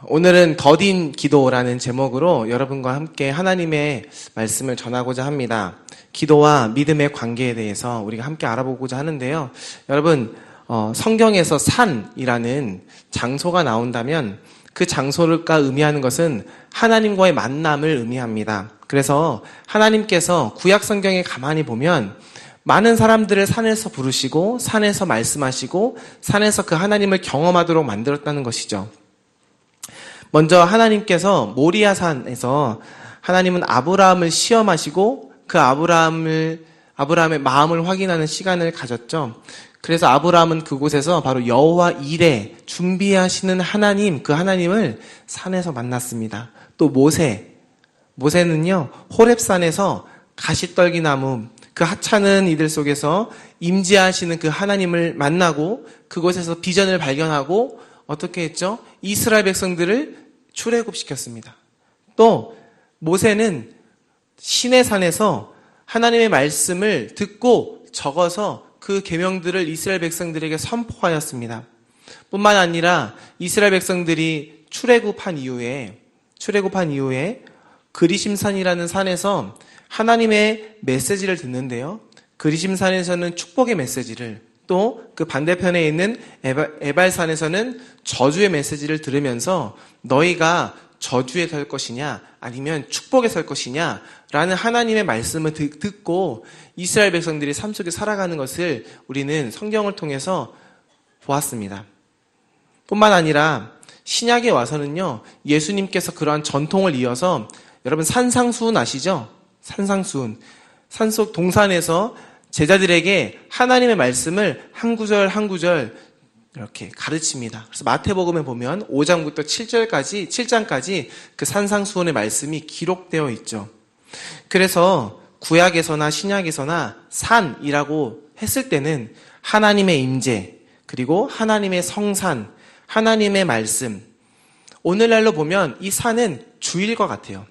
오늘은 더딘 기도라는 제목으로 여러분과 함께 하나님의 말씀을 전하고자 합니다. 기도와 믿음의 관계에 대해서 우리가 함께 알아보고자 하는데요. 여러분, 성경에서 산이라는 장소가 나온다면 그 장소가 의미하는 것은 하나님과의 만남을 의미합니다. 그래서 하나님께서 구약 성경에 가만히 보면 많은 사람들을 산에서 부르시고 산에서 말씀하시고 산에서 그 하나님을 경험하도록 만들었다는 것이죠. 먼저 하나님께서 모리아 산에서 하나님은 아브라함을 시험하시고 그 아브라함의 마음을 확인하는 시간을 가졌죠. 그래서 아브라함은 그곳에서 바로 여호와 이레 준비하시는 하나님, 그 하나님을 산에서 만났습니다. 또 모세는요 호렙산에서 가시떨기나무 그 하찮은 이들 속에서 임재하시는 그 하나님을 만나고 그곳에서 비전을 발견하고 어떻게 했죠? 이스라엘 백성들을 출애굽시켰습니다. 또 모세는 시내산에서 하나님의 말씀을 듣고 적어서 그 계명들을 이스라엘 백성들에게 선포하였습니다. 뿐만 아니라 이스라엘 백성들이 출애굽한 이후에 그리심산이라는 산에서 하나님의 메시지를 듣는데요. 그리심산에서는 축복의 메시지를, 또 그 반대편에 있는 에발산에서는 저주의 메시지를 들으면서 너희가 저주에 설 것이냐 아니면 축복에 설 것이냐 라는 하나님의 말씀을 듣고 이스라엘 백성들이 삶 속에 살아가는 것을 우리는 성경을 통해서 보았습니다. 뿐만 아니라 신약에 와서는요, 예수님께서 그러한 전통을 이어서, 여러분 산상수훈 아시죠? 산상수훈. 산속 동산에서 제자들에게 하나님의 말씀을 한 구절 한 구절 이렇게 가르칩니다. 그래서 마태복음에 보면 5장부터 7장까지 그 산상수훈의 말씀이 기록되어 있죠. 그래서 구약에서나 신약에서나 산이라고 했을 때는 하나님의 임재, 그리고 하나님의 성산, 하나님의 말씀. 오늘날로 보면 이 산은 주일과 같아요.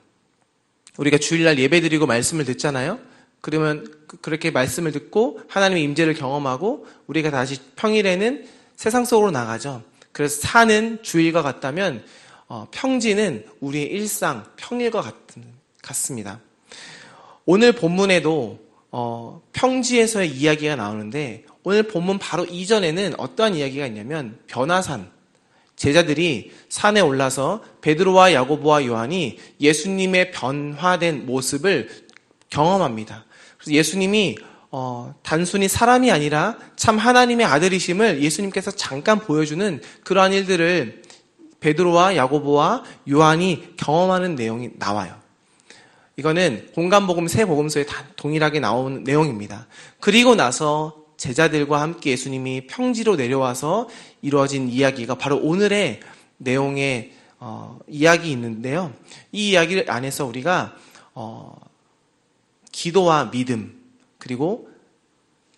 우리가 주일날 예배드리고 말씀을 듣잖아요. 그러면 그렇게 말씀을 듣고 하나님의 임재를 경험하고 우리가 다시 평일에는 세상 속으로 나가죠. 그래서 산은 주일과 같다면 평지는 우리의 일상, 평일과 같습니다. 오늘 본문에도 평지에서의 이야기가 나오는데 오늘 본문 바로 이전에는 어떠한 이야기가 있냐면 변화산. 제자들이 산에 올라서 베드로와 야고보와 요한이 예수님의 변화된 모습을 경험합니다. 그래서 예수님이 단순히 사람이 아니라 참 하나님의 아들이심을 예수님께서 잠깐 보여주는 그러한 일들을 베드로와 야고보와 요한이 경험하는 내용이 나와요. 이거는 공간복음 세 복음서에 다 동일하게 나오는 내용입니다. 그리고 나서 제자들과 함께 예수님이 평지로 내려와서 이루어진 이야기가 바로 오늘의 내용의 이야기 있는데요. 이 이야기 안에서 우리가 기도와 믿음, 그리고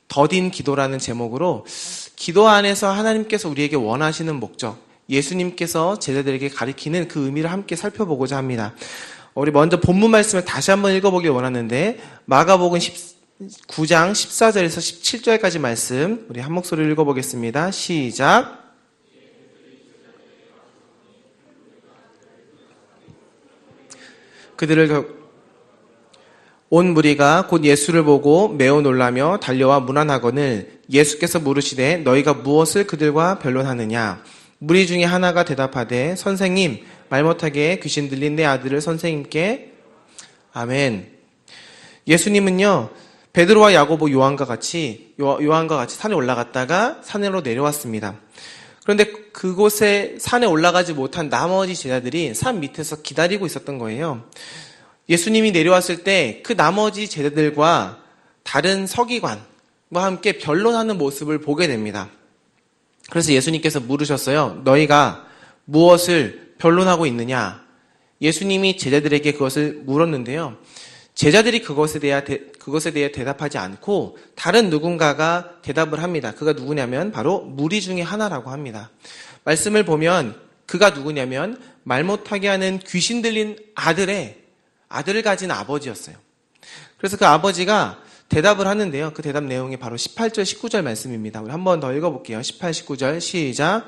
더딘 기도라는 제목으로 기도 안에서 하나님께서 우리에게 원하시는 목적, 예수님께서 제자들에게 가리키는 그 의미를 함께 살펴보고자 합니다. 우리 먼저 본문 말씀을 다시 한번 읽어보길 원하는데 마가복음 9장 14절에서 17절까지 말씀 우리 한 목소리로 읽어보겠습니다. 시작. 온 무리가 곧 예수를 보고 매우 놀라며 달려와 문안하거늘 예수께서 물으시되 너희가 무엇을 그들과 변론하느냐. 무리 중에 하나가 대답하되 선생님 말 못하게 귀신 들린 내 아들을 선생님께. 아멘. 예수님은요 베드로와 야고보 요한과 같이 산에 올라갔다가 산으로 내려왔습니다. 그런데 그곳에 산에 올라가지 못한 나머지 제자들이 산 밑에서 기다리고 있었던 거예요. 예수님이 내려왔을 때 그 나머지 제자들과 다른 서기관과 함께 변론하는 모습을 보게 됩니다. 그래서 예수님께서 물으셨어요. 너희가 무엇을 변론하고 있느냐? 예수님이 제자들에게 그것을 물었는데요. 제자들이 그것에 대해 대답하지 않고 다른 누군가가 대답을 합니다. 그가 누구냐면 바로 무리 중에 하나라고 합니다. 말씀을 보면 그가 누구냐면 말 못하게 하는 귀신 들린 아들을 가진 아버지였어요. 그래서 그 아버지가 대답을 하는데요. 그 대답 내용이 바로 18절, 19절 말씀입니다. 우리 한 번 더 읽어볼게요. 18, 19절 시작.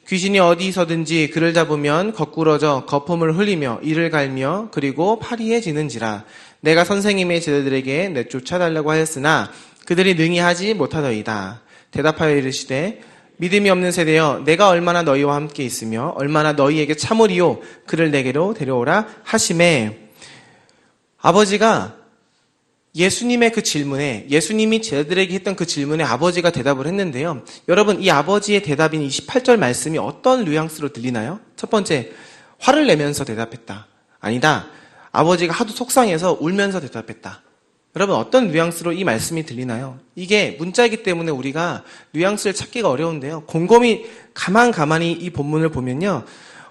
귀신이 어디서든지 그를 잡으면 거꾸러져 거품을 흘리며 이를 갈며 그리고 파리해지는지라. 내가 선생님의 제자들에게 내쫓아달라고 하였으나 그들이 능히 하지 못하더이다. 대답하여 이르시되 믿음이 없는 세대여, 내가 얼마나 너희와 함께 있으며 얼마나 너희에게 참으리요 그를 내게로 데려오라 하시매. 아버지가 예수님의 그 질문에, 예수님이 제자들에게 했던 그 질문에 아버지가 대답을 했는데요. 여러분, 이 아버지의 대답인 28절 말씀이 어떤 뉘앙스로 들리나요? 첫 번째, 화를 내면서 대답했다. 아니다. 아버지가 하도 속상해서 울면서 대답했다. 여러분, 어떤 뉘앙스로 이 말씀이 들리나요? 이게 문자이기 때문에 우리가 뉘앙스를 찾기가 어려운데요. 곰곰이 가만히 이 본문을 보면요,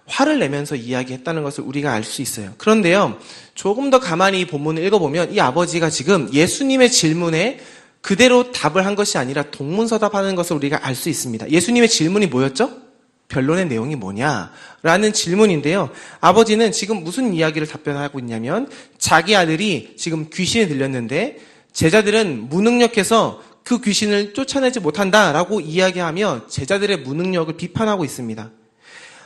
화를 내면서 이야기했다는 것을 우리가 알 수 있어요. 그런데요, 조금 더 가만히 이 본문을 읽어보면 이 아버지가 지금 예수님의 질문에 그대로 답을 한 것이 아니라 동문서답하는 것을 우리가 알 수 있습니다. 예수님의 질문이 뭐였죠? 변론의 내용이 뭐냐라는 질문인데요. 아버지는 지금 무슨 이야기를 답변하고 있냐면, 자기 아들이 지금 귀신에 들렸는데 제자들은 무능력해서 그 귀신을 쫓아내지 못한다라고 이야기하며 제자들의 무능력을 비판하고 있습니다.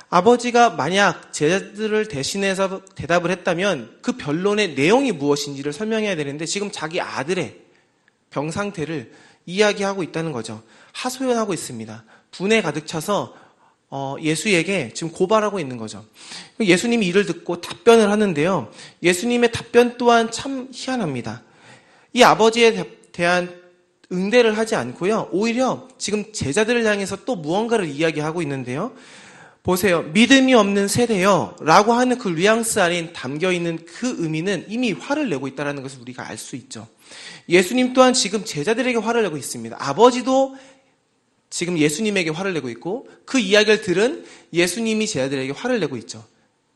아버지가 만약 제자들을 대신해서 대답을 했다면 그 변론의 내용이 무엇인지를 설명해야 되는데 지금 자기 아들의 병 상태를 이야기하고 있다는 거죠. 하소연하고 있습니다. 분에 가득 차서 예수에게 지금 고발하고 있는 거죠. 예수님이 이를 듣고 답변을 하는데요. 예수님의 답변 또한 참 희한합니다. 이 아버지에 대한 응대를 하지 않고요. 오히려 지금 제자들을 향해서 또 무언가를 이야기하고 있는데요. 보세요. 믿음이 없는 세대요 라고 하는 그 뉘앙스 안에 담겨있는 그 의미는 이미 화를 내고 있다는 것을 우리가 알 수 있죠. 예수님 또한 지금 제자들에게 화를 내고 있습니다. 아버지도 지금 예수님에게 화를 내고 있고 그 이야기를 들은 예수님이 제자들에게 화를 내고 있죠.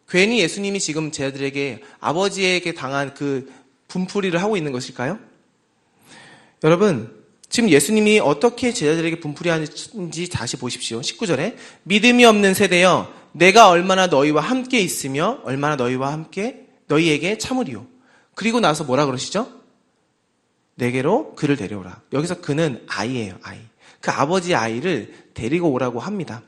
괜히 예수님이 지금 제자들에게 아버지에게 당한 그 분풀이를 하고 있는 것일까요? 여러분, 지금 예수님이 어떻게 제자들에게 분풀이하는지 다시 보십시오. 19절에 믿음이 없는 세대여, 내가 얼마나 너희와 함께 있으며 얼마나 너희와 함께 너희에게 참으리요. 그리고 나서 뭐라 그러시죠? 내게로 그를 데려오라. 여기서 그는 아이예요. 아이. 그 아버지의 아이를 데리고 오라고 합니다.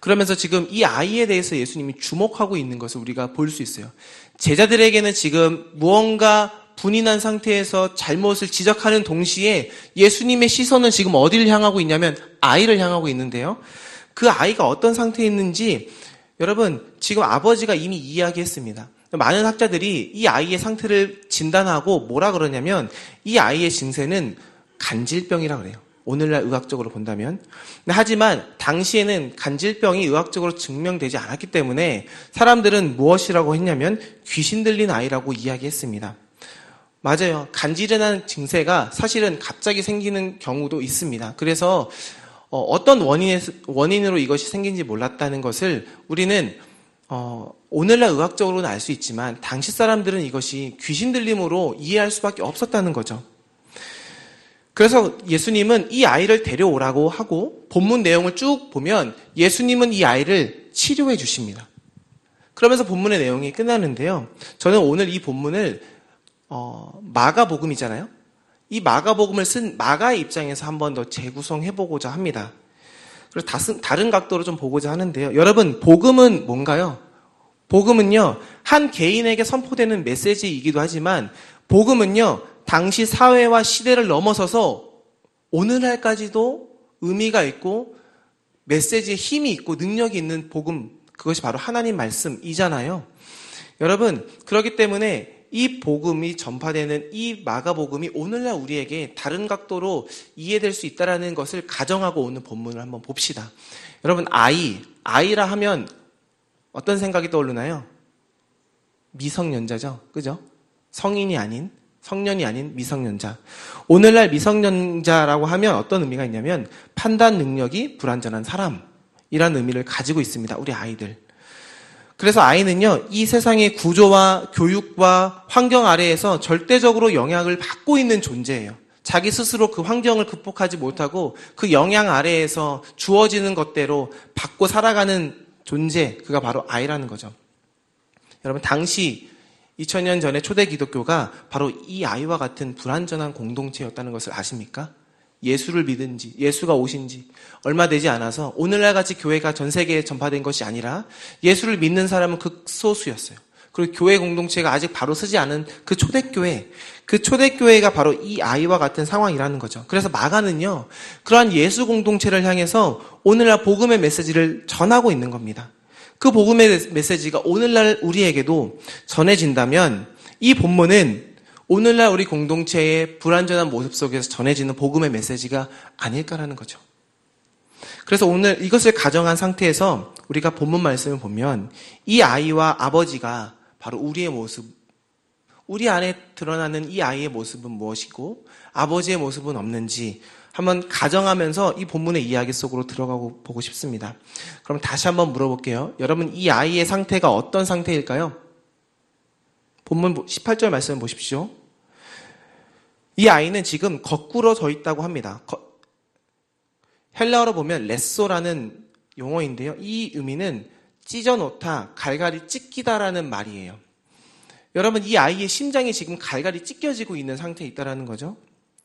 그러면서 지금 이 아이에 대해서 예수님이 주목하고 있는 것을 우리가 볼 수 있어요. 제자들에게는 지금 무언가 분이 난 상태에서 잘못을 지적하는 동시에 예수님의 시선은 지금 어디를 향하고 있냐면 아이를 향하고 있는데요. 그 아이가 어떤 상태에 있는지 여러분, 지금 아버지가 이미 이야기했습니다. 많은 학자들이 이 아이의 상태를 진단하고 뭐라 그러냐면 이 아이의 증세는 간질병이라 그래요. 오늘날 의학적으로 본다면. 하지만 당시에는 간질병이 의학적으로 증명되지 않았기 때문에 사람들은 무엇이라고 했냐면 귀신 들린 아이라고 이야기했습니다. 맞아요. 간질이라는 증세가 사실은 갑자기 생기는 경우도 있습니다. 그래서 어떤 원인으로 이것이 생긴지 몰랐다는 것을 우리는 오늘날 의학적으로는 알 수 있지만 당시 사람들은 이것이 귀신 들림으로 이해할 수밖에 없었다는 거죠. 그래서 예수님은 이 아이를 데려오라고 하고 본문 내용을 쭉 보면 예수님은 이 아이를 치료해 주십니다. 그러면서 본문의 내용이 끝나는데요. 저는 오늘 이 본문을 마가복음이잖아요. 이 마가복음을 쓴 마가의 입장에서 한 번 더 재구성해보고자 합니다. 그래서 다른 각도로 좀 보고자 하는데요. 여러분, 복음은 뭔가요? 복음은요, 한 개인에게 선포되는 메시지이기도 하지만 복음은요, 당시 사회와 시대를 넘어서서 오늘날까지도 의미가 있고 메시지에 힘이 있고 능력이 있는 복음, 그것이 바로 하나님 말씀이잖아요. 여러분, 그렇기 때문에 이 복음이 전파되는 이 마가복음이 오늘날 우리에게 다른 각도로 이해될 수 있다는 것을 가정하고 오늘 본문을 한번 봅시다. 여러분, 아이라 하면 어떤 생각이 떠오르나요? 미성년자죠. 그죠? 성인이 아닌, 성년이 아닌 미성년자. 오늘날 미성년자라고 하면 어떤 의미가 있냐면 판단 능력이 불완전한 사람이라는 의미를 가지고 있습니다. 우리 아이들. 그래서 아이는요, 이 세상의 구조와 교육과 환경 아래에서 절대적으로 영향을 받고 있는 존재예요. 자기 스스로 그 환경을 극복하지 못하고 그 영향 아래에서 주어지는 것대로 받고 살아가는 존재, 그가 바로 아이라는 거죠. 여러분, 당시 2000년 전에 초대 기독교가 바로 이 아이와 같은 불완전한 공동체였다는 것을 아십니까? 예수를 믿은지, 예수가 오신지 얼마 되지 않아서 오늘날 같이 교회가 전 세계에 전파된 것이 아니라 예수를 믿는 사람은 극소수였어요. 그리고 교회 공동체가 아직 바로 서지 않은 그 초대교회, 그 초대교회가 바로 이 아이와 같은 상황이라는 거죠. 그래서 마가는요, 그러한 예수 공동체를 향해서 오늘날 복음의 메시지를 전하고 있는 겁니다. 그 복음의 메시지가 오늘날 우리에게도 전해진다면 이 본문은 오늘날 우리 공동체의 불완전한 모습 속에서 전해지는 복음의 메시지가 아닐까라는 거죠. 그래서 오늘 이것을 가정한 상태에서 우리가 본문 말씀을 보면 이 아이와 아버지가 바로 우리의 모습, 우리 안에 드러나는 이 아이의 모습은 무엇이고 아버지의 모습은 없는지 한번 가정하면서 이 본문의 이야기 속으로 들어가고 보고 싶습니다. 그럼 다시 한번 물어볼게요. 여러분, 이 아이의 상태가 어떤 상태일까요? 본문 18절 말씀을 보십시오. 이 아이는 지금 거꾸로 져 있다고 합니다. 헬라어로 보면 레소라는 용어인데요. 이 의미는 찢어놓다, 갈갈이 찢기다라는 말이에요. 여러분, 이 아이의 심장이 지금 갈갈이 찢겨지고 있는 상태에 있다는 거죠.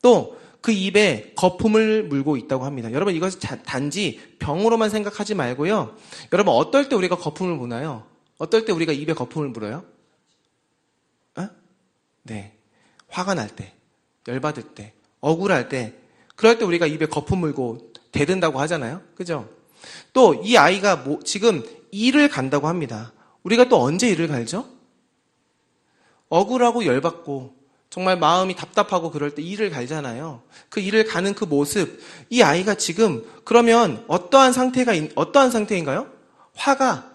또 그 입에 거품을 물고 있다고 합니다. 여러분, 이것이 단지 병으로만 생각하지 말고요. 여러분, 어떨 때 우리가 거품을 무나요? 어떨 때 우리가 입에 거품을 물어요? 네, 화가 날 때, 열받을 때, 억울할 때, 그럴 때 우리가 입에 거품 물고 대든다고 하잖아요. 그죠? 또 이 아이가 지금 이를 간다고 합니다. 우리가 또 언제 이를 갈죠? 억울하고 열받고 정말 마음이 답답하고 그럴 때 이를 갈잖아요. 그 이를 가는 그 모습, 이 아이가 지금 그러면 어떠한 상태인가요? 화가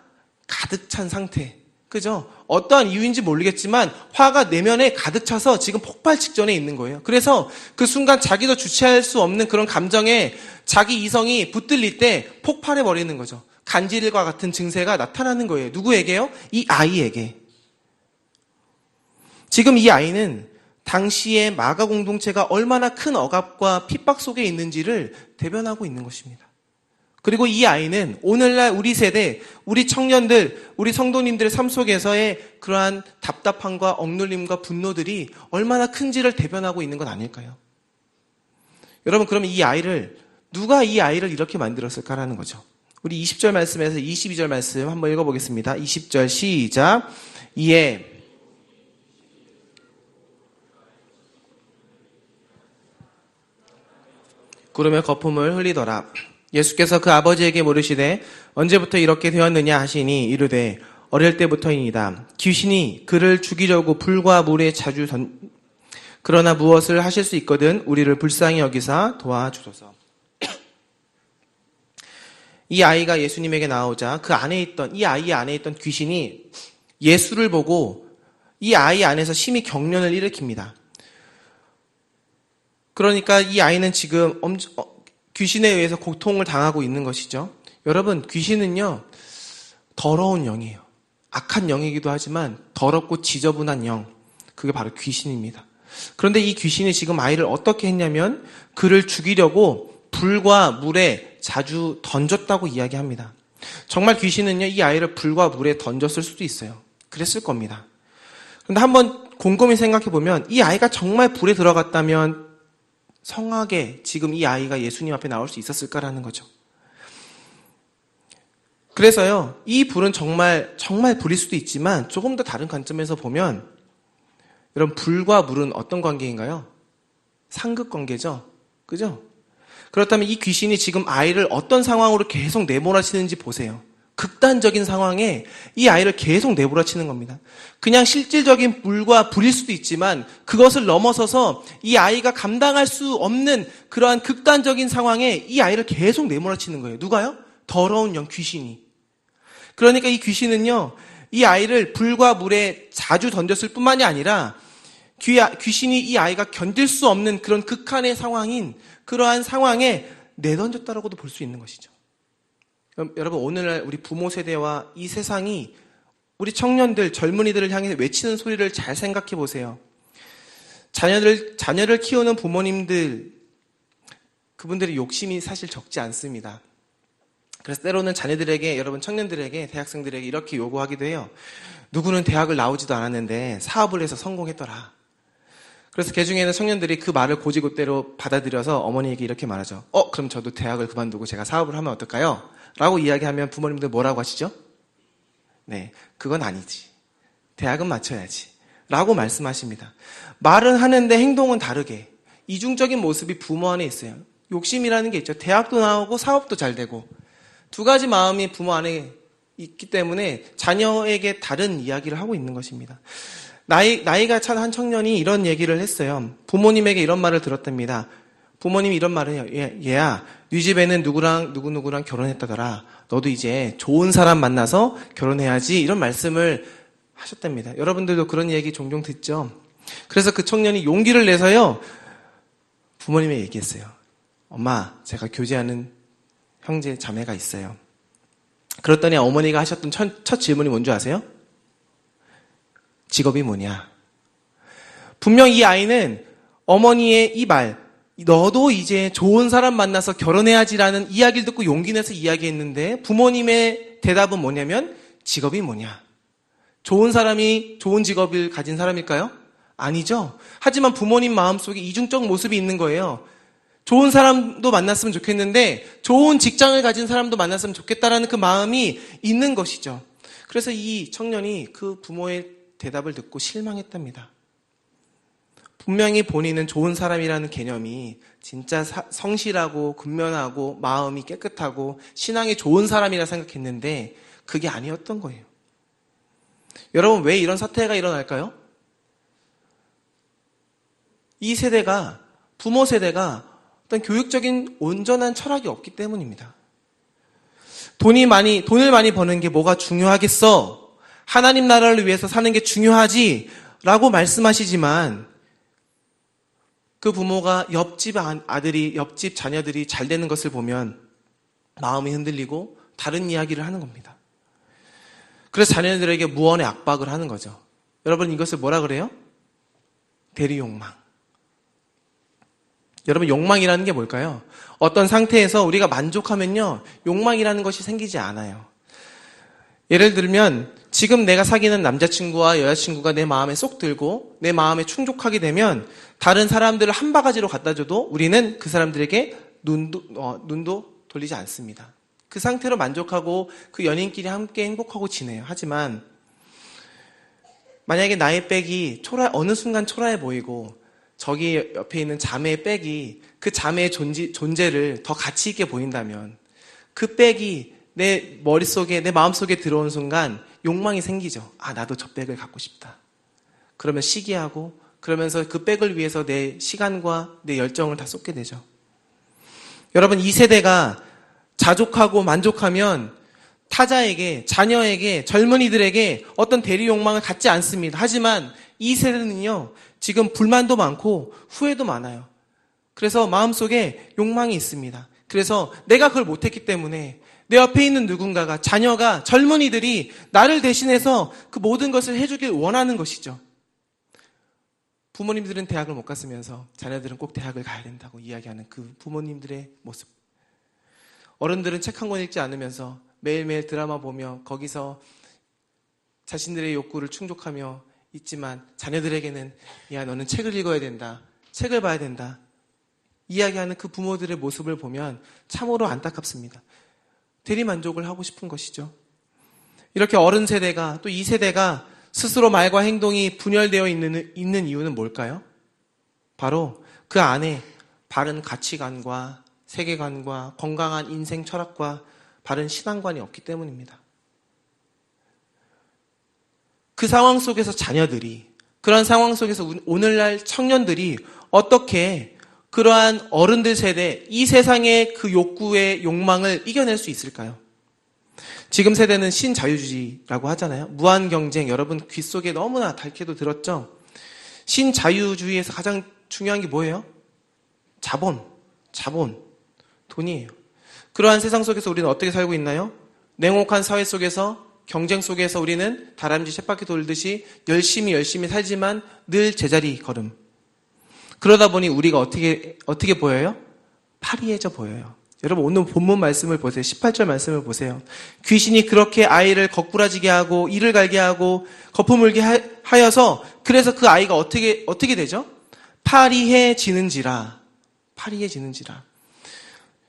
가득 찬 상태. 그죠? 어떠한 이유인지 모르겠지만 화가 내면에 가득 차서 지금 폭발 직전에 있는 거예요. 그래서 그 순간 자기도 주체할 수 없는 그런 감정에 자기 이성이 붙들릴 때 폭발해 버리는 거죠. 간질과 같은 증세가 나타나는 거예요. 누구에게요? 이 아이에게. 지금 이 아이는 당시의 마가 공동체가 얼마나 큰 억압과 핍박 속에 있는지를 대변하고 있는 것입니다. 그리고 이 아이는 오늘날 우리 세대, 우리 청년들, 우리 성도님들의 삶 속에서의 그러한 답답함과 억눌림과 분노들이 얼마나 큰지를 대변하고 있는 건 아닐까요? 여러분, 그러면 누가 이 아이를 이렇게 만들었을까라는 거죠. 우리 20절 말씀에서 22절 말씀 한번 읽어보겠습니다. 20절 시작. 이에 구름에 거품을 흘리더라. 예수께서 그 아버지에게 물으시되 언제부터 이렇게 되었느냐 하시니 이르되 어릴 때부터이니이다. 귀신이 그를 죽이려고 불과 물에 자주 그러나 무엇을 하실 수 있거든 우리를 불쌍히 여기사 도와주소서. 이 아이가 예수님에게 나오자 이 아이 안에 있던 귀신이 예수를 보고 이 아이 안에서 심히 경련을 일으킵니다. 그러니까 이 아이는 지금 귀신에 의해서 고통을 당하고 있는 것이죠. 여러분, 귀신은요, 더러운 영이에요. 악한 영이기도 하지만 더럽고 지저분한 영, 그게 바로 귀신입니다. 그런데 이 귀신이 지금 아이를 어떻게 했냐면 그를 죽이려고 불과 물에 자주 던졌다고 이야기합니다. 정말 귀신은요, 이 아이를 불과 물에 던졌을 수도 있어요. 그랬을 겁니다. 그런데 한번 곰곰이 생각해보면 이 아이가 정말 불에 들어갔다면 성하게 지금 이 아이가 예수님 앞에 나올 수 있었을까라는 거죠. 그래서요, 이 불은 정말 불일 수도 있지만 조금 더 다른 관점에서 보면 여러분, 불과 물은 어떤 관계인가요? 상극 관계죠. 그죠? 그렇다면 이 귀신이 지금 아이를 어떤 상황으로 계속 내몰아치는지 보세요. 극단적인 상황에 이 아이를 계속 내몰아치는 겁니다. 그냥 실질적인 물과 불일 수도 있지만 그것을 넘어서서 이 아이가 감당할 수 없는 그러한 극단적인 상황에 이 아이를 계속 내몰아치는 거예요. 누가요? 더러운 영, 귀신이. 그러니까 이 귀신은요, 이 아이를 불과 물에 자주 던졌을 뿐만이 아니라 귀신이 이 아이가 견딜 수 없는 그런 극한의 상황인 그러한 상황에 내던졌다라고도 볼 수 있는 것이죠. 여러분, 오늘날 우리 부모 세대와 이 세상이 우리 청년들, 젊은이들을 향해 외치는 소리를 잘 생각해 보세요. 자녀를 키우는 부모님들, 그분들의 욕심이 사실 적지 않습니다. 그래서 때로는 자녀들에게, 여러분 청년들에게, 대학생들에게 이렇게 요구하기도 해요. 누구는 대학을 나오지도 않았는데 사업을 해서 성공했더라. 그래서 그 중에는 청년들이 그 말을 고지고대로 받아들여서 어머니에게 이렇게 말하죠. 그럼 저도 대학을 그만두고 제가 사업을 하면 어떨까요? 라고 이야기하면 부모님들 뭐라고 하시죠? 네, 그건 아니지. 대학은 마쳐야지. 라고 말씀하십니다. 말은 하는데 행동은 다르게. 이중적인 모습이 부모 안에 있어요. 욕심이라는 게 있죠. 대학도 나오고 사업도 잘 되고. 두 가지 마음이 부모 안에 있기 때문에 자녀에게 다른 이야기를 하고 있는 것입니다. 나이가 찬 한 청년이 이런 얘기를 했어요. 부모님에게 이런 말을 들었답니다. 부모님이 이런 말을 해요. 얘야, 네 집에는 누구누구랑 결혼했다더라. 너도 이제 좋은 사람 만나서 결혼해야지. 이런 말씀을 하셨답니다. 여러분들도 그런 얘기 종종 듣죠? 그래서 그 청년이 용기를 내서요. 부모님에게 얘기했어요. 엄마, 제가 교제하는 형제, 자매가 있어요. 그랬더니 어머니가 하셨던 첫 질문이 뭔지 아세요? 직업이 뭐냐? 분명 이 아이는 어머니의 이 말, 너도 이제 좋은 사람 만나서 결혼해야지라는 이야기를 듣고 용기 내서 이야기했는데 부모님의 대답은 뭐냐면 직업이 뭐냐? 좋은 사람이 좋은 직업을 가진 사람일까요? 아니죠. 하지만 부모님 마음속에 이중적 모습이 있는 거예요. 좋은 사람도 만났으면 좋겠는데 좋은 직장을 가진 사람도 만났으면 좋겠다라는 그 마음이 있는 것이죠. 그래서 이 청년이 그 부모의 대답을 듣고 실망했답니다. 분명히 본인은 좋은 사람이라는 개념이 진짜 성실하고 근면하고 마음이 깨끗하고 신앙이 좋은 사람이라 생각했는데 그게 아니었던 거예요. 여러분, 왜 이런 사태가 일어날까요? 이 세대가, 부모 세대가 어떤 교육적인 온전한 철학이 없기 때문입니다. 돈을 많이 버는 게 뭐가 중요하겠어? 하나님 나라를 위해서 사는 게 중요하지? 라고 말씀하시지만 그 부모가 옆집 아들이, 옆집 자녀들이 잘 되는 것을 보면 마음이 흔들리고 다른 이야기를 하는 겁니다. 그래서 자녀들에게 무언의 압박을 하는 거죠. 여러분, 이것을 뭐라 그래요? 대리욕망. 여러분, 욕망이라는 게 뭘까요? 어떤 상태에서 우리가 만족하면요, 욕망이라는 것이 생기지 않아요. 예를 들면 지금 내가 사귀는 남자친구와 여자친구가 내 마음에 쏙 들고 내 마음에 충족하게 되면 다른 사람들을 한 바가지로 갖다 줘도 우리는 그 사람들에게 눈도 돌리지 않습니다. 그 상태로 만족하고 그 연인끼리 함께 행복하고 지내요. 하지만 만약에 나의 백이 어느 순간 초라해 보이고 저기 옆에 있는 자매의 백이 그 자매의 존재를 더 가치 있게 보인다면 그 백이 내 머릿속에, 내 마음속에 들어온 순간 욕망이 생기죠. 나도 저 백을 갖고 싶다. 그러면 시기하고 그러면서 그 백을 위해서 내 시간과 내 열정을 다 쏟게 되죠. 여러분, 이 세대가 자족하고 만족하면 타자에게, 자녀에게, 젊은이들에게 어떤 대리 욕망을 갖지 않습니다. 하지만 이 세대는요, 지금 불만도 많고 후회도 많아요. 그래서 마음속에 욕망이 있습니다. 그래서 내가 그걸 못했기 때문에 내 옆에 있는 누군가가, 자녀가, 젊은이들이 나를 대신해서 그 모든 것을 해주길 원하는 것이죠. 부모님들은 대학을 못 갔으면서 자녀들은 꼭 대학을 가야 된다고 이야기하는 그 부모님들의 모습. 어른들은 책 한 권 읽지 않으면서 매일매일 드라마 보며 거기서 자신들의 욕구를 충족하며 있지만 자녀들에게는 야, 너는 책을 읽어야 된다. 책을 봐야 된다. 이야기하는 그 부모들의 모습을 보면 참으로 안타깝습니다. 대리만족을 하고 싶은 것이죠. 이렇게 어른 세대가, 또 이 세대가 스스로 말과 행동이 분열되어 있는 이유는 뭘까요? 바로 그 안에 바른 가치관과 세계관과 건강한 인생 철학과 바른 신앙관이 없기 때문입니다. 그 상황 속에서 자녀들이, 그런 상황 속에서 오늘날 청년들이 어떻게 그러한 어른들 세대, 이 세상의 그 욕구의 욕망을 이겨낼 수 있을까요? 지금 세대는 신자유주의라고 하잖아요. 무한경쟁, 여러분 귀 속에 너무나 닳게도 들었죠? 신자유주의에서 가장 중요한 게 뭐예요? 자본, 돈이에요. 그러한 세상 속에서 우리는 어떻게 살고 있나요? 냉혹한 사회 속에서, 경쟁 속에서 우리는 다람쥐 쳇바퀴 돌듯이 열심히 살지만 늘 제자리 걸음. 그러다 보니 우리가 어떻게 보여요? 파리해져 보여요. 여러분, 오늘 본문 말씀을 보세요. 18절 말씀을 보세요. 귀신이 그렇게 아이를 거꾸라지게 하고 이를 갈게 하고 거품 물게 하여서, 그래서 그 아이가 어떻게 되죠? 파리해지는지라. 파리해지는지라.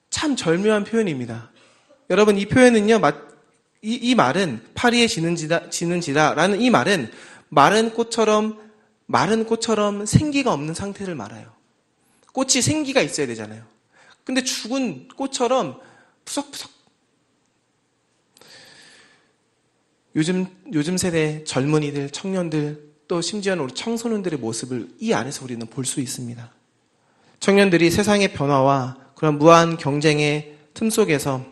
참 절묘한 표현입니다. 여러분, 이 표현은요, 이 말은 파리해지는지다라는 이 말은 마른 꽃처럼 생기가 없는 상태를 말해요. 꽃이 생기가 있어야 되잖아요. 근데 죽은 꽃처럼 푸석푸석. 요즘 세대 젊은이들, 청년들, 또 심지어는 우리 청소년들의 모습을 이 안에서 우리는 볼 수 있습니다. 청년들이 세상의 변화와 그런 무한 경쟁의 틈 속에서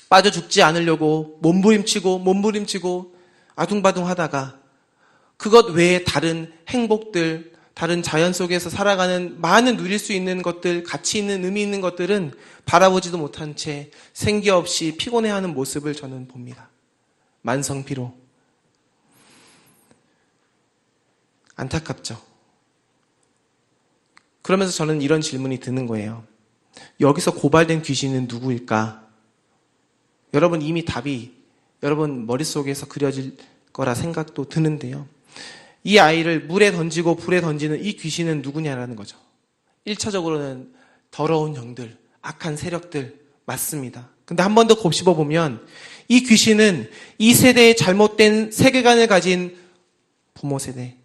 빠져 죽지 않으려고 몸부림치고 아둥바둥 하다가 그것 외에 다른 행복들, 다른 자연 속에서 살아가는 많은 누릴 수 있는 것들, 가치 있는 의미 있는 것들은 바라보지도 못한 채 생기 없이 피곤해하는 모습을 저는 봅니다. 만성피로. 안타깝죠. 그러면서 저는 이런 질문이 드는 거예요. 여기서 고발된 귀신은 누구일까? 여러분 이미 답이 여러분 머릿속에서 그려질 거라 생각도 드는데요. 이 아이를 물에 던지고 불에 던지는 이 귀신은 누구냐라는 거죠. 1차적으로는 더러운 영들, 악한 세력들 맞습니다. 근데 한 번 더 곱씹어 보면 이 귀신은 이 세대의 잘못된 세계관을 가진 부모 세대,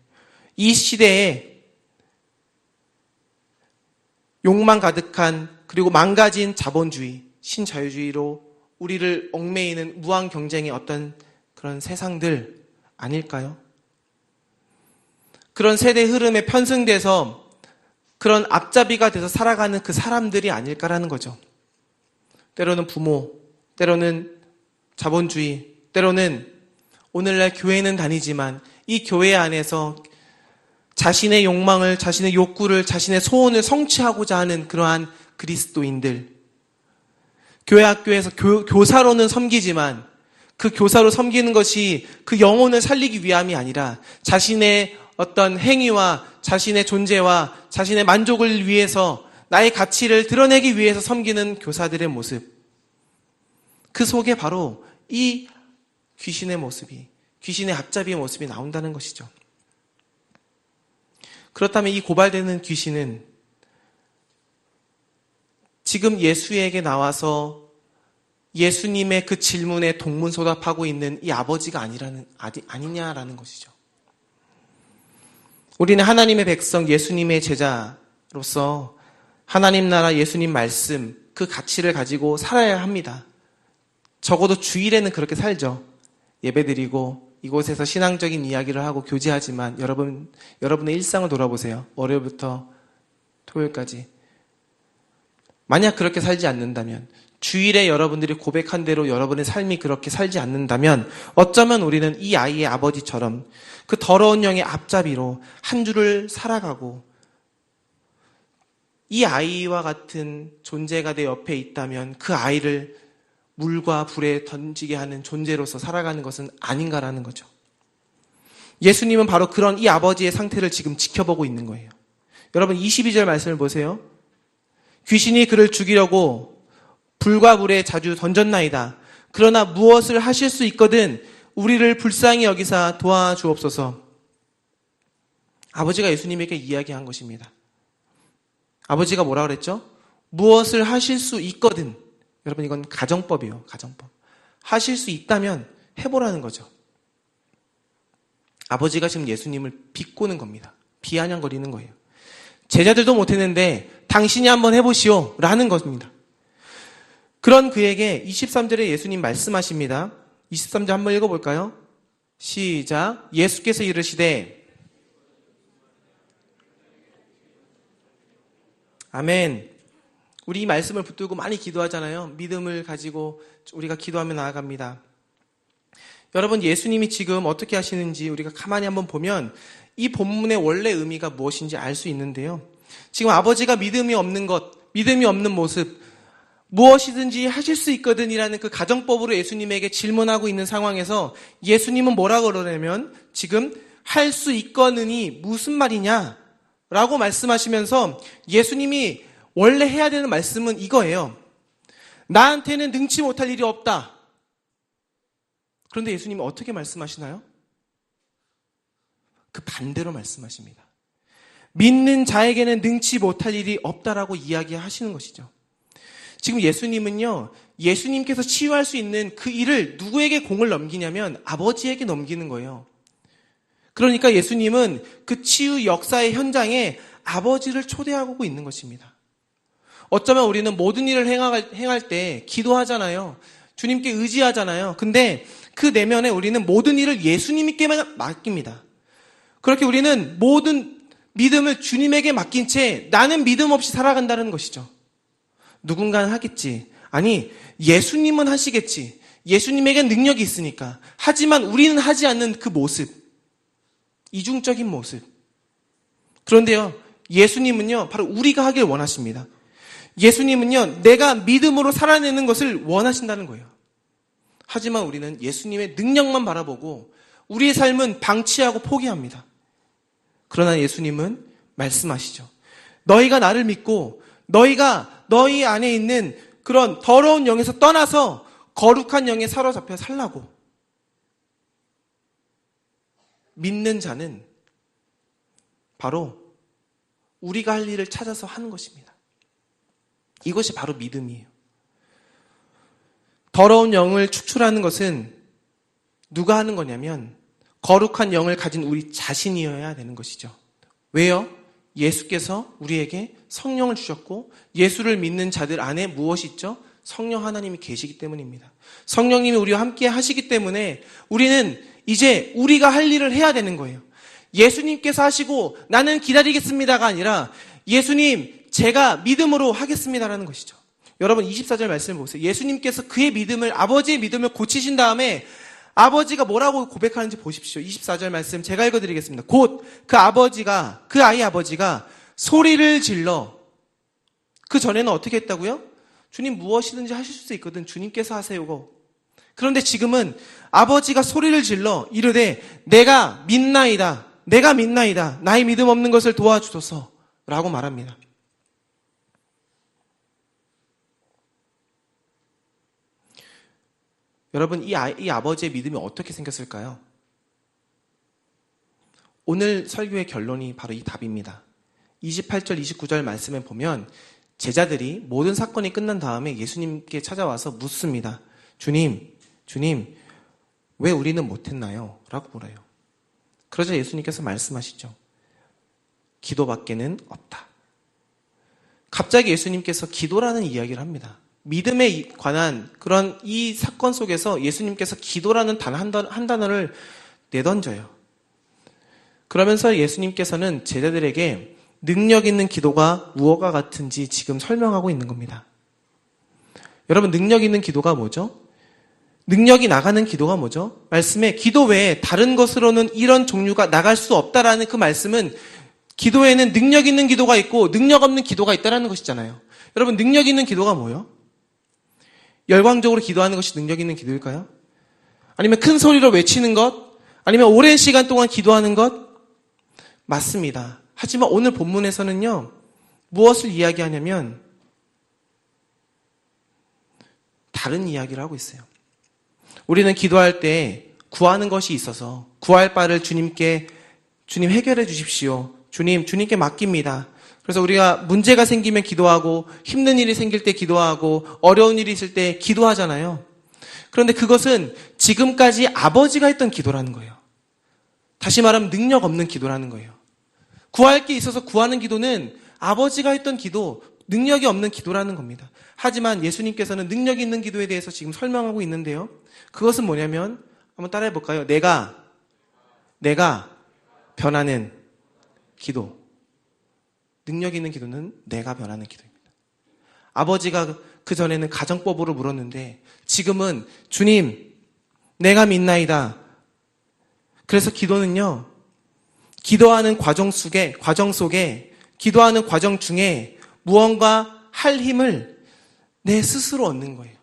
이 시대에 욕망 가득한 그리고 망가진 자본주의, 신자유주의로 우리를 얽매이는 무한 경쟁의 어떤 그런 세상들 아닐까요? 그런 세대 흐름에 편승돼서 그런 앞잡이가 돼서 살아가는 그 사람들이 아닐까라는 거죠. 때로는 부모, 때로는 자본주의, 때로는 오늘날 교회는 다니지만 이 교회 안에서 자신의 욕망을, 자신의 욕구를, 자신의 소원을 성취하고자 하는 그러한 그리스도인들. 교회 학교에서 교사로는 섬기지만 그 교사로 섬기는 것이 그 영혼을 살리기 위함이 아니라 자신의 어떤 행위와 자신의 존재와 자신의 만족을 위해서 나의 가치를 드러내기 위해서 섬기는 교사들의 모습. 그 속에 바로 이 귀신의 모습이, 귀신의 앞잡이의 모습이 나온다는 것이죠. 그렇다면 이 고발되는 귀신은 지금 예수에게 나와서 예수님의 그 질문에 동문서답하고 있는 이 아버지가 아니냐라는 것이죠. 우리는 하나님의 백성, 예수님의 제자로서 하나님 나라, 예수님 말씀, 그 가치를 가지고 살아야 합니다. 적어도 주일에는 그렇게 살죠. 예배드리고 이곳에서 신앙적인 이야기를 하고 교제하지만 여러분의 일상을 돌아보세요. 월요일부터 토요일까지. 만약 그렇게 살지 않는다면, 주일에 여러분들이 고백한 대로 여러분의 삶이 그렇게 살지 않는다면 어쩌면 우리는 이 아이의 아버지처럼 그 더러운 영의 앞잡이로 한 주를 살아가고 이 아이와 같은 존재가 내 옆에 있다면 그 아이를 물과 불에 던지게 하는 존재로서 살아가는 것은 아닌가라는 거죠. 예수님은 바로 그런 이 아버지의 상태를 지금 지켜보고 있는 거예요. 여러분 22절 말씀을 보세요. 귀신이 그를 죽이려고 불과 불에 자주 던졌나이다. 그러나 무엇을 하실 수 있거든 우리를 불쌍히 여기사 도와주옵소서. 아버지가 예수님에게 이야기한 것입니다. 아버지가 뭐라 그랬죠? 무엇을 하실 수 있거든. 여러분 이건 가정법이에요. 가정법. 하실 수 있다면 해보라는 거죠. 아버지가 지금 예수님을 비꼬는 겁니다. 비아냥거리는 거예요. 제자들도 못했는데 당신이 한번 해보시오 라는 것입니다. 그런 그에게 23절에 예수님 말씀하십니다. 23절 한번 읽어볼까요? 시작. 예수께서 이르시되 아멘. 우리 이 말씀을 붙들고 많이 기도하잖아요. 믿음을 가지고 우리가 기도하며 나아갑니다. 여러분 예수님이 지금 어떻게 하시는지 우리가 가만히 한번 보면 이 본문의 원래 의미가 무엇인지 알 수 있는데요. 지금 아버지가 믿음이 없는 것, 믿음이 없는 모습, 무엇이든지 하실 수 있거든이라는 그 가정법으로 예수님에게 질문하고 있는 상황에서 예수님은 뭐라고 그러냐면 지금 할 수 있거든이 무슨 말이냐 라고 말씀하시면서 예수님이 원래 해야 되는 말씀은 이거예요. 나한테는 능치 못할 일이 없다. 그런데 예수님은 어떻게 말씀하시나요? 그 반대로 말씀하십니다. 믿는 자에게는 능치 못할 일이 없다라고 이야기하시는 것이죠. 지금 예수님은요, 예수님께서 치유할 수 있는 그 일을 누구에게 공을 넘기냐면 아버지에게 넘기는 거예요. 그러니까 예수님은 그 치유 역사의 현장에 아버지를 초대하고 있는 것입니다. 어쩌면 우리는 모든 일을 행할 때 기도하잖아요. 주님께 의지하잖아요. 근데 그 내면에 우리는 모든 일을 예수님께만 맡깁니다. 그렇게 우리는 모든 믿음을 주님에게 맡긴 채 나는 믿음 없이 살아간다는 것이죠. 누군가는 하겠지. 아니, 예수님은 하시겠지. 예수님에게 능력이 있으니까. 하지만 우리는 하지 않는 그 모습. 이중적인 모습. 그런데요, 예수님은요, 바로 우리가 하길 원하십니다. 예수님은요, 내가 믿음으로 살아내는 것을 원하신다는 거예요. 하지만 우리는 예수님의 능력만 바라보고 우리의 삶은 방치하고 포기합니다. 그러나 예수님은 말씀하시죠. 너희가 나를 믿고 너희가 너희 안에 있는 그런 더러운 영에서 떠나서 거룩한 영에 사로잡혀 살라고. 믿는 자는 바로 우리가 할 일을 찾아서 하는 것입니다. 이것이 바로 믿음이에요. 더러운 영을 축출하는 것은 누가 하는 거냐면 거룩한 영을 가진 우리 자신이어야 되는 것이죠. 왜요? 예수께서 우리에게 성령을 주셨고 예수를 믿는 자들 안에 무엇이 있죠? 성령 하나님이 계시기 때문입니다. 성령님이 우리와 함께 하시기 때문에 우리는 이제 우리가 할 일을 해야 되는 거예요. 예수님께서 하시고 나는 기다리겠습니다가 아니라 예수님 제가 믿음으로 하겠습니다라는 것이죠. 여러분 24절 말씀을 보세요. 예수님께서 그의 믿음을 아버지의 믿음을 고치신 다음에 아버지가 뭐라고 고백하는지 보십시오. 24절 말씀 제가 읽어드리겠습니다. 곧 그 아버지가 그 아이 아버지가 소리를 질러 그 전에는 어떻게 했다고요? 주님 무엇이든지 하실 수 있거든 주님께서 하세요. 그런데 지금은 아버지가 소리를 질러 이르되 내가 믿나이다 나의 믿음 없는 것을 도와주소서 라고 말합니다. 여러분 이 아버지의 믿음이 어떻게 생겼을까요? 오늘 설교의 결론이 바로 이 답입니다. 28절 29절 말씀에 보면 제자들이 모든 사건이 끝난 다음에 예수님께 찾아와서 묻습니다. 주님 왜 우리는 못했나요? 라고 물어요. 그러자 예수님께서 말씀하시죠. 기도밖에는 없다. 갑자기 예수님께서 기도라는 이야기를 합니다. 믿음에 관한 그런 이 사건 속에서 예수님께서 기도라는 단 한 단어를 내던져요. 그러면서 예수님께서는 제자들에게 능력 있는 기도가 무엇과 같은지 지금 설명하고 있는 겁니다. 여러분 능력 있는 기도가 뭐죠? 능력이 나가는 기도가 뭐죠? 말씀에 기도 외에 다른 것으로는 이런 종류가 나갈 수 없다라는 그 말씀은 기도에는 능력 있는 기도가 있고 능력 없는 기도가 있다라는 것이잖아요. 여러분 능력 있는 기도가 뭐예요? 열광적으로 기도하는 것이 능력 있는 기도일까요? 아니면 큰 소리로 외치는 것? 아니면 오랜 시간 동안 기도하는 것? 맞습니다. 하지만 오늘 본문에서는요, 무엇을 이야기하냐면 다른 이야기를 하고 있어요. 우리는 기도할 때 구하는 것이 있어서 구할 바를 주님 해결해 주십시오. 주님께 맡깁니다. 그래서 우리가 문제가 생기면 기도하고 힘든 일이 생길 때 기도하고 어려운 일이 있을 때 기도하잖아요. 그런데 그것은 지금까지 아버지가 했던 기도라는 거예요. 다시 말하면 능력 없는 기도라는 거예요. 구할 게 있어서 구하는 기도는 아버지가 했던 기도, 능력이 없는 기도라는 겁니다. 하지만 예수님께서는 능력 있는 기도에 대해서 지금 설명하고 있는데요. 그것은 뭐냐면 한번 따라해 볼까요? 내가 변하는 기도. 능력 있는 기도는 내가 변하는 기도입니다. 아버지가 그전에는 가정법으로 물었는데 지금은 주님, 내가 믿나이다. 그래서 기도는요. 기도하는 과정 속에 기도하는 과정 중에 무언가 할 힘을 내 스스로 얻는 거예요.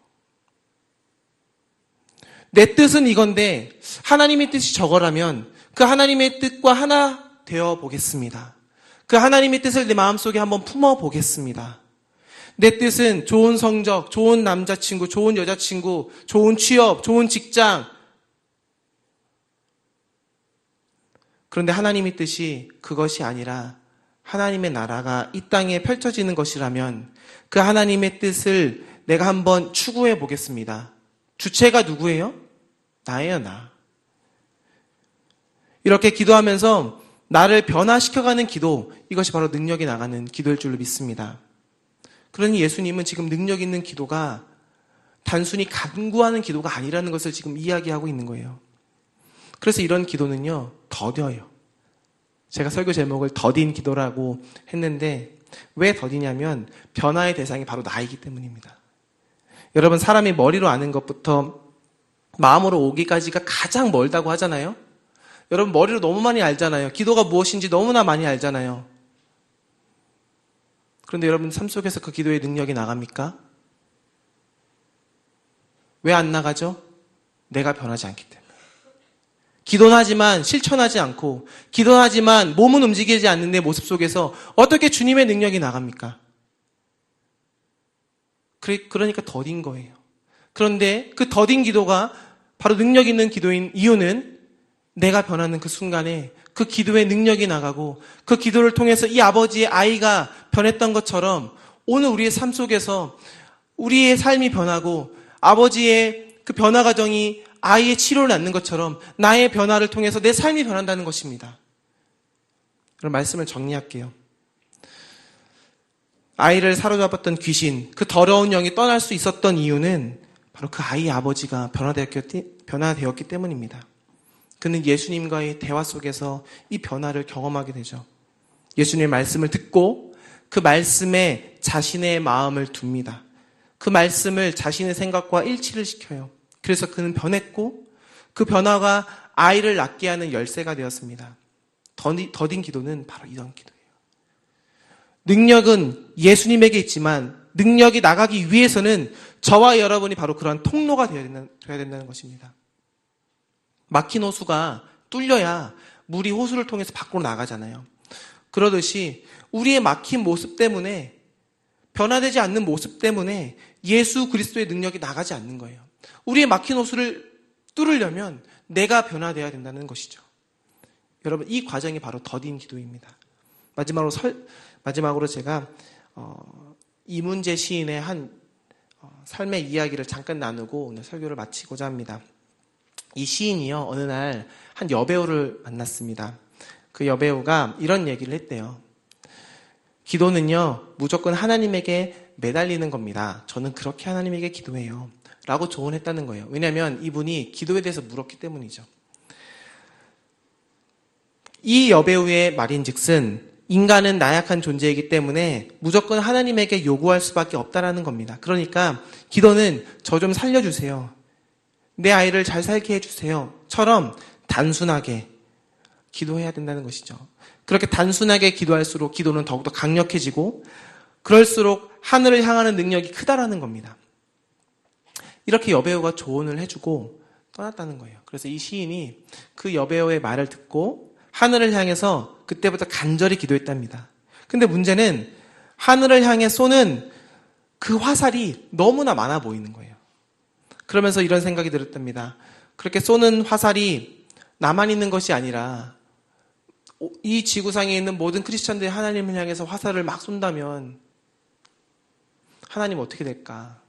내 뜻은 이건데 하나님의 뜻이 저거라면 그 하나님의 뜻과 하나 되어 보겠습니다. 그 하나님의 뜻을 내 마음속에 한번 품어 보겠습니다. 내 뜻은 좋은 성적, 좋은 남자친구, 좋은 여자친구, 좋은 취업, 좋은 직장. 그런데 하나님의 뜻이 그것이 아니라 하나님의 나라가 이 땅에 펼쳐지는 것이라면 그 하나님의 뜻을 내가 한번 추구해 보겠습니다. 주체가 누구예요? 나예요, 나. 이렇게 기도하면서 나를 변화시켜가는 기도, 이것이 바로 능력이 나가는 기도일 줄로 믿습니다. 그러니 예수님은 지금 능력 있는 기도가 단순히 간구하는 기도가 아니라는 것을 지금 이야기하고 있는 거예요. 그래서 이런 기도는요, 더뎌요. 제가 설교 제목을 더딘 기도라고 했는데 왜 더디냐면 변화의 대상이 바로 나이기 때문입니다. 여러분, 사람이 머리로 아는 것부터 마음으로 오기까지가 가장 멀다고 하잖아요. 여러분, 머리로 너무 많이 알잖아요. 기도가 무엇인지 너무나 많이 알잖아요. 그런데 여러분 삶 속에서 그 기도의 능력이 나갑니까? 왜 안 나가죠? 내가 변하지 않기 때문에. 기도는 하지만 실천하지 않고, 기도는 하지만 몸은 움직이지 않는 내 모습 속에서 어떻게 주님의 능력이 나갑니까? 그러니까 더딘 거예요. 그런데 그 더딘 기도가 바로 능력 있는 기도인 이유는 내가 변하는 그 순간에 그 기도의 능력이 나가고 그 기도를 통해서 이 아버지의 아이가 변했던 것처럼 오늘 우리의 삶 속에서 우리의 삶이 변하고 아버지의 그 변화 과정이 아이의 치료를 낳는 것처럼 나의 변화를 통해서 내 삶이 변한다는 것입니다. 그럼 말씀을 정리할게요. 아이를 사로잡았던 귀신, 그 더러운 영이 떠날 수 있었던 이유는 바로 그 아이의 아버지가 변화되었기 때문입니다. 그는 예수님과의 대화 속에서 이 변화를 경험하게 되죠. 예수님의 말씀을 듣고 그 말씀에 자신의 마음을 둡니다. 그 말씀을 자신의 생각과 일치를 시켜요. 그래서 그는 변했고 그 변화가 아이를 낳게 하는 열쇠가 되었습니다. 더딘 기도는 바로 이런 기도예요. 능력은 예수님에게 있지만 능력이 나가기 위해서는 저와 여러분이 바로 그러한 통로가 되어야 된다는 것입니다. 막힌 호수가 뚫려야 물이 호수를 통해서 밖으로 나가잖아요. 그러듯이 우리의 막힌 모습 때문에, 변화되지 않는 모습 때문에 예수 그리스도의 능력이 나가지 않는 거예요. 우리의 막힌 호수를 뚫으려면 내가 변화되어야 된다는 것이죠. 여러분, 이 과정이 바로 더딘 기도입니다. 마지막으로 제가 이문재 시인의 한 삶의 이야기를 잠깐 나누고 오늘 설교를 마치고자 합니다. 이 시인이요, 어느 날 한 여배우를 만났습니다. 그 여배우가 이런 얘기를 했대요. 기도는요, 무조건 하나님에게 매달리는 겁니다. 저는 그렇게 하나님에게 기도해요. 라고 조언했다는 거예요. 왜냐하면 이분이 기도에 대해서 물었기 때문이죠. 이 여배우의 말인즉슨 인간은 나약한 존재이기 때문에 무조건 하나님에게 요구할 수밖에 없다라는 겁니다. 그러니까 기도는 저 좀 살려주세요. 내 아이를 잘 살게 해주세요. 처럼 단순하게 기도해야 된다는 것이죠. 그렇게 단순하게 기도할수록 기도는 더욱더 강력해지고 그럴수록 하늘을 향하는 능력이 크다라는 겁니다. 이렇게 여배우가 조언을 해주고 떠났다는 거예요. 그래서 이 시인이 그 여배우의 말을 듣고 하늘을 향해서 그때부터 간절히 기도했답니다. 근데 문제는 하늘을 향해 쏘는 그 화살이 너무나 많아 보이는 거예요. 그러면서 이런 생각이 들었답니다. 그렇게 쏘는 화살이 나만 있는 것이 아니라 이 지구상에 있는 모든 크리스천들이 하나님을 향해서 화살을 막 쏜다면 하나님 어떻게 될까?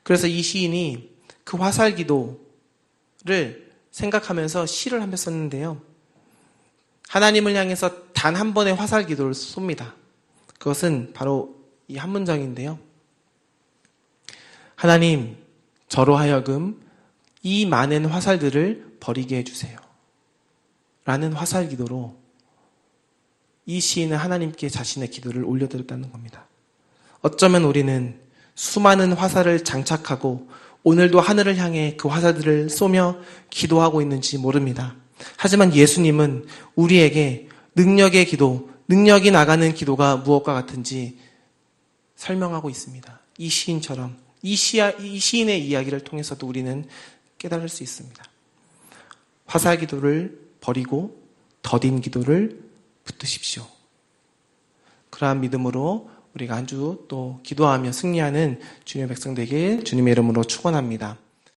그래서 이 시인이 그 화살 기도를 생각하면서 시를 한 편 썼는데요. 하나님을 향해서 단 한 번의 화살 기도를 쏩니다. 그것은 바로 이 한 문장인데요. 하나님, 저로 하여금 이 많은 화살들을 버리게 해주세요. 라는 화살 기도로 이 시인은 하나님께 자신의 기도를 올려드렸다는 겁니다. 어쩌면 우리는 수많은 화살을 장착하고 오늘도 하늘을 향해 그 화살들을 쏘며 기도하고 있는지 모릅니다. 하지만 예수님은 우리에게 능력의 기도, 능력이 나가는 기도가 무엇과 같은지 설명하고 있습니다. 이 시인처럼, 이 시인의 이야기를 통해서도 우리는 깨달을 수 있습니다. 화살 기도를 버리고 더딘 기도를 붙드십시오. 그러한 믿음으로 우리가 한 주 또 기도하며 승리하는 주님의 백성 되길 주님의 이름으로 축원합니다.